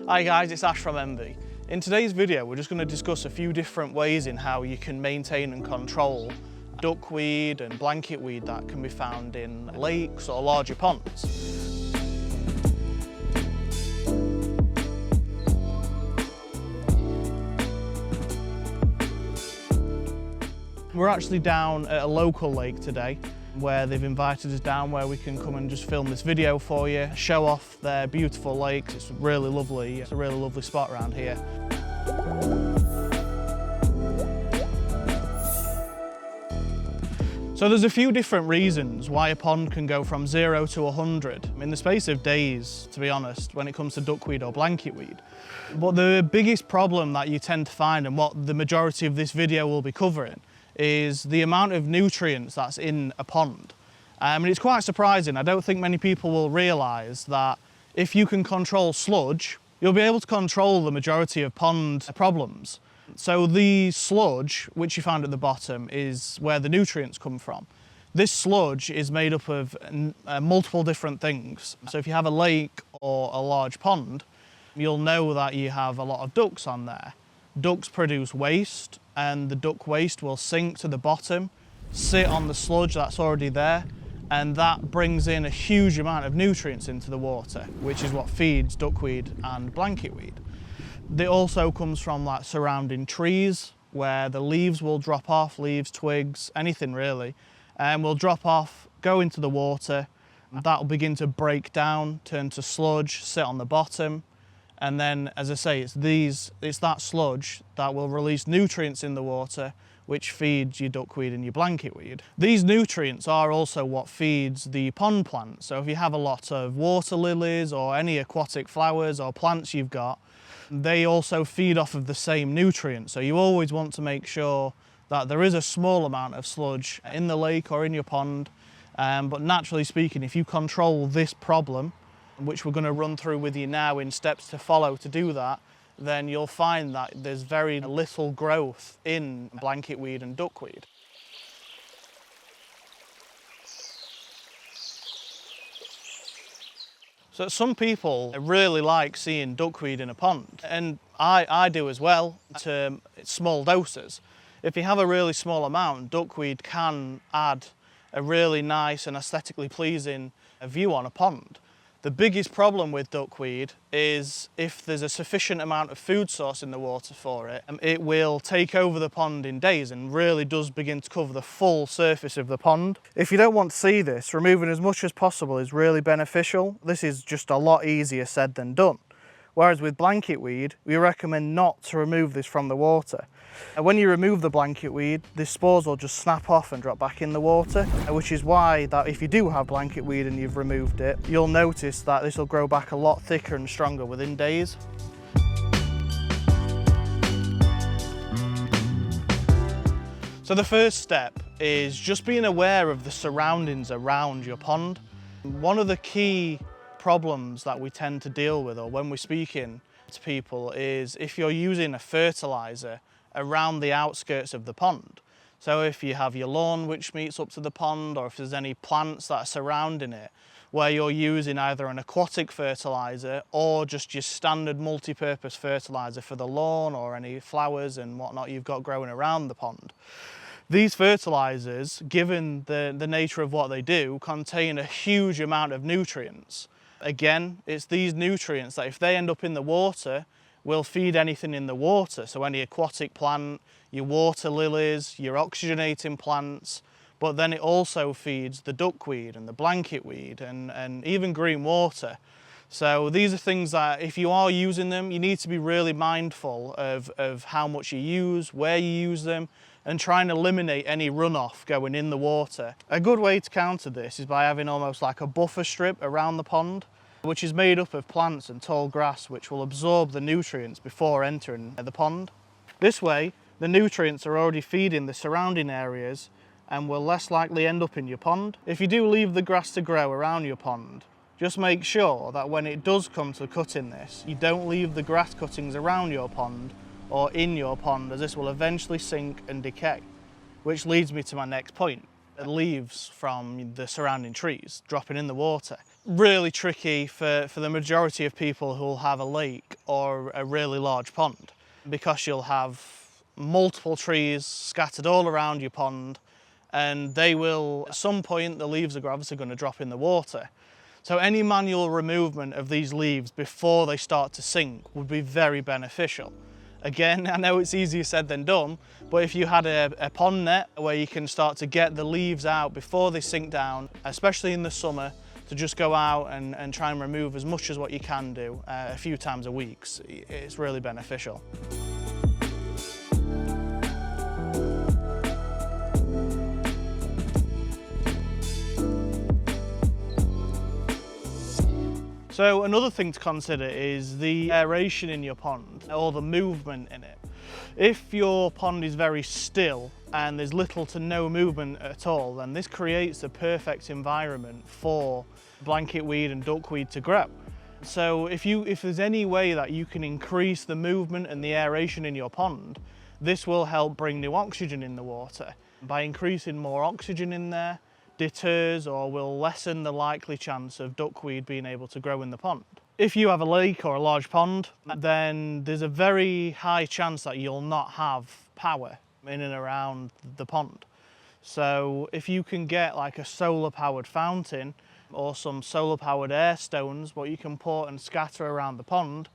Hi guys, it's Ash from envii. In today's video we're just going to discuss a few different ways in how you can maintain and control duckweed and blanket weed that can be found in lakes or larger ponds. We're actually down at a local lake today where they've invited us down where we can come and just film this video for you, show off their beautiful lakes. It's really lovely. It's a really lovely spot around here. So there's a few different reasons why a pond can go from 0 to 100 in the space of days, to be honest, when it comes to duckweed or blanket weed. But the biggest problem that you tend to find, and what the majority of this video will be covering, is the amount of nutrients that's in a pond. And it's quite surprising. I don't think many people will realise that if you can control sludge, you'll be able to control the majority of pond problems. So the sludge, which you found at the bottom, is where the nutrients come from. This sludge is made up of multiple different things. So if you have a lake or a large pond, you'll know that you have a lot of ducks on there. Ducks produce waste, and the duck waste will sink to the bottom, sit on the sludge that's already there, and that brings in a huge amount of nutrients into the water, which is what feeds duckweed and blanket weed. It also comes from like surrounding trees, where the leaves will drop off, leaves, twigs, anything really, and will drop off, go into the water, that will begin to break down, turn to sludge, sit on the bottom. And then, as I say, it's that sludge that will release nutrients in the water, which feeds your duckweed and your blanket weed. These nutrients are also what feeds the pond plants. So if you have a lot of water lilies or any aquatic flowers or plants you've got, they also feed off of the same nutrients. So you always want to make sure that there is a small amount of sludge in the lake or in your pond. But naturally speaking, if you control this problem, which we're going to run through with you now in steps to follow to do that, then you'll find that there's very little growth in blanket weed and duckweed. So some people really like seeing duckweed in a pond, and I do as well, to small doses. If you have a really small amount, duckweed can add a really nice and aesthetically pleasing view on a pond. The biggest problem with duckweed is if there's a sufficient amount of food source in the water for it, it will take over the pond in days and really does begin to cover the full surface of the pond. If you don't want to see this, removing as much as possible is really beneficial. This is just a lot easier said than done. Whereas with blanket weed, we recommend not to remove this from the water. And when you remove the blanket weed, the spores will just snap off and drop back in the water, which is why that if you do have blanket weed and you've removed it, you'll notice that this will grow back a lot thicker and stronger within days. So the first step is just being aware of the surroundings around your pond. One of the key problems that we tend to deal with, or when we're speaking to people, is if you're using a fertiliser around the outskirts of the pond. So if you have your lawn which meets up to the pond, or if there's any plants that are surrounding it, where you're using either an aquatic fertiliser or just your standard multi-purpose fertiliser for the lawn or any flowers and whatnot you've got growing around the pond. These fertilisers, given the nature of what they do, contain a huge amount of nutrients. Again, it's these nutrients that if they end up in the water, will feed anything in the water. So any aquatic plant, your water lilies, your oxygenating plants, but then it also feeds the duckweed and the blanket weed and even green water. So these are things that if you are using them, you need to be really mindful of how much you use, where you use them, and try and eliminate any runoff going in the water. A good way to counter this is by having almost like a buffer strip around the pond, which is made up of plants and tall grass which will absorb the nutrients before entering the pond. This way, the nutrients are already feeding the surrounding areas and will less likely end up in your pond. If you do leave the grass to grow around your pond, just make sure that when it does come to cutting this, you don't leave the grass cuttings around your pond or in your pond, as this will eventually sink and decay. Which leads me to my next point. Leaves from the surrounding trees dropping in the water. really tricky for the majority of people who will have a lake or a really large pond, because you'll have multiple trees scattered all around your pond, and they will, at some point, the leaves are obviously going to drop in the water. So any manual removal of these leaves before they start to sink would be very beneficial. Again, I know it's easier said than done, but if you had a pond net where you can start to get the leaves out before they sink down, especially in the summer, to just go out and try and remove as much as what you can do a few times a week, it's really beneficial. So another thing to consider is the aeration in your pond, or the movement in it. If your pond is very still and there's little to no movement at all, then this creates a perfect environment for blanket weed and duckweed to grow. So if there's any way that you can increase the movement and the aeration in your pond, this will help bring new oxygen in the water. By increasing more oxygen in there, deters or will lessen the likely chance of duckweed being able to grow in the pond. If you have a lake or a large pond, then there's a very high chance that you'll not have power in and around the pond. So if you can get like a solar powered fountain or some solar powered air stones, what you can put and scatter around the pond,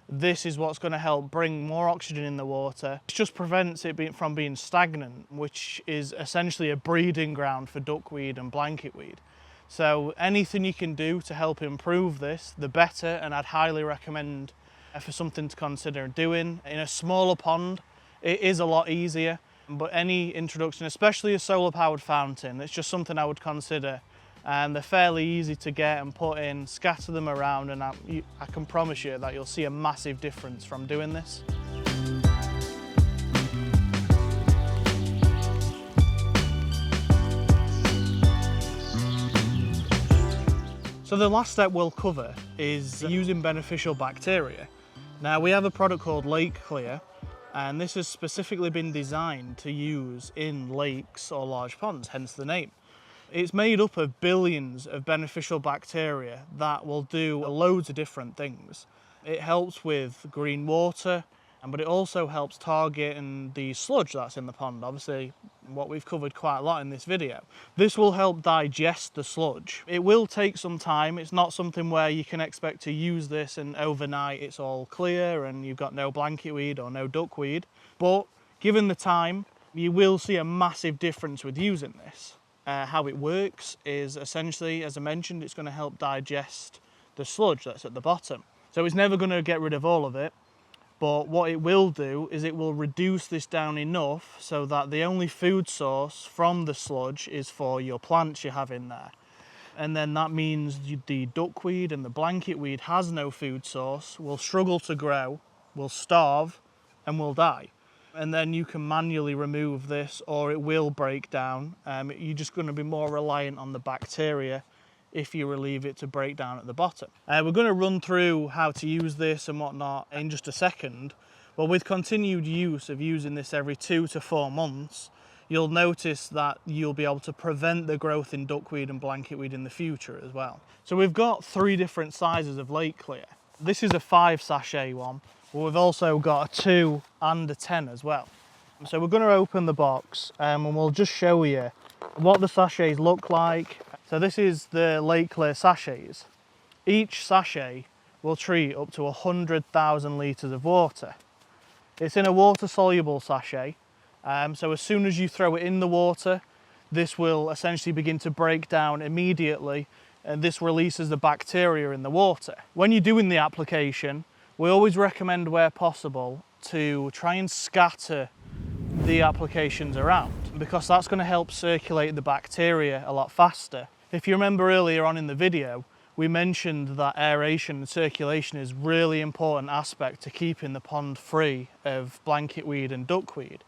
this is what's going to help bring more oxygen in the water. It just prevents it from being stagnant, which is essentially a breeding ground for duckweed and blanket weed. So anything you can do to help improve this, the better, and I'd highly recommend for something to consider doing. In a smaller pond, it is a lot easier, but any introduction, especially a solar powered fountain, it's just something I would consider. And they're fairly easy to get and put in, scatter them around, and I can promise you that you'll see a massive difference from doing this. So the last step we'll cover is using beneficial bacteria. Now we have a product called Lake Clear, and this has specifically been designed to use in lakes or large ponds, hence the name. It's made up of billions of beneficial bacteria that will do loads of different things. It helps with green water, but it also helps target the sludge that's in the pond, obviously what we've covered quite a lot in this video. This will help digest the sludge. It will take some time. It's not something where you can expect to use this and overnight it's all clear and you've got no blanket weed or no duckweed, but given the time, you will see a massive difference with using this. How it works is essentially, as I mentioned, it's going to help digest the sludge that's at the bottom. So it's never going to get rid of all of it, but what it will do is it will reduce this down enough so that the only food source from the sludge is for your plants you have in there. And then that means the duckweed and the blanket weed has no food source, will struggle to grow, will starve, and will die. And then you can manually remove this or it will break down. You're just going to be more reliant on the bacteria if you relieve it to break down at the bottom. We're going to run through how to use this and whatnot in just a second, but with continued use of using this every 2 to 4 months, you'll notice that you'll be able to prevent the growth in duckweed and blanket weed in the future as well. So we've got 3 different sizes of Lake Clear. This is a 5 sachet one. But we've also got a 2 and a 10 as well. So we're going to open the box and we'll just show you what the sachets look like. So this is the Lake Clear sachets. Each sachet will treat up to 100,000 litres of water. It's in a water soluble sachet. So as soon as you throw it in the water, this will essentially begin to break down immediately, and this releases the bacteria in the water. When you're doing the application, we always recommend, where possible, to try and scatter the applications around, because that's going to help circulate the bacteria a lot faster. If you remember earlier on in the video, we mentioned that aeration and circulation is a really important aspect to keeping the pond free of blanket weed and duckweed.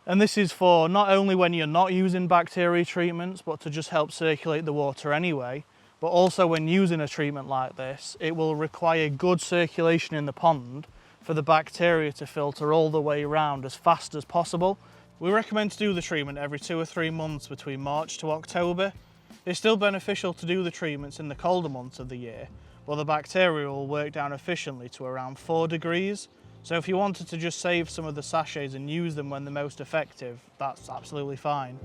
And this is for not only when you're not using bacteria treatments, but to just help circulate the water anyway. But also when using a treatment like this, it will require good circulation in the pond for the bacteria to filter all the way around as fast as possible. We recommend to do the treatment every 2 or 3 months between March to October. It's still beneficial to do the treatments in the colder months of the year, but the bacteria will work down efficiently to around 4 degrees. So if you wanted to just save some of the sachets and use them when they're most effective, that's absolutely fine.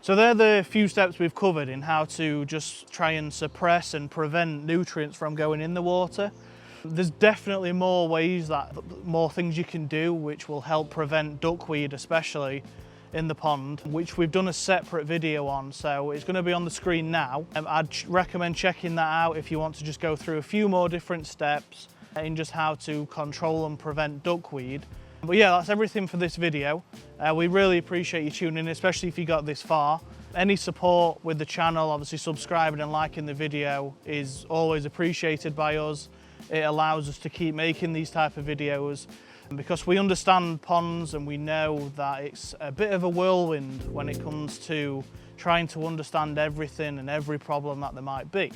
So they're the few steps we've covered in how to just try and suppress and prevent nutrients from going in the water. There's definitely more ways, more things you can do which will help prevent duckweed, especially in the pond, which we've done a separate video on, so it's going to be on the screen now. I'd recommend checking that out if you want to just go through a few more different steps in just how to control and prevent duckweed. But yeah, that's everything for this video. We really appreciate you tuning in, especially if you got this far. Any support with the channel, obviously subscribing and liking the video, is always appreciated by us. It allows us to keep making these type of videos because we understand ponds and we know that it's a bit of a whirlwind when it comes to trying to understand everything and every problem that there might be.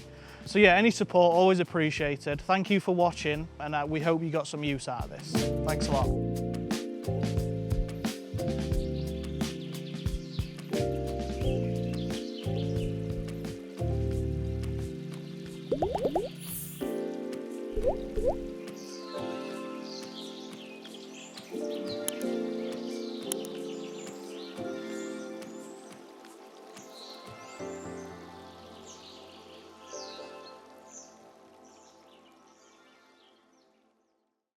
So yeah, any support, always appreciated. Thank you for watching, and we hope you got some use out of this. Thanks a lot.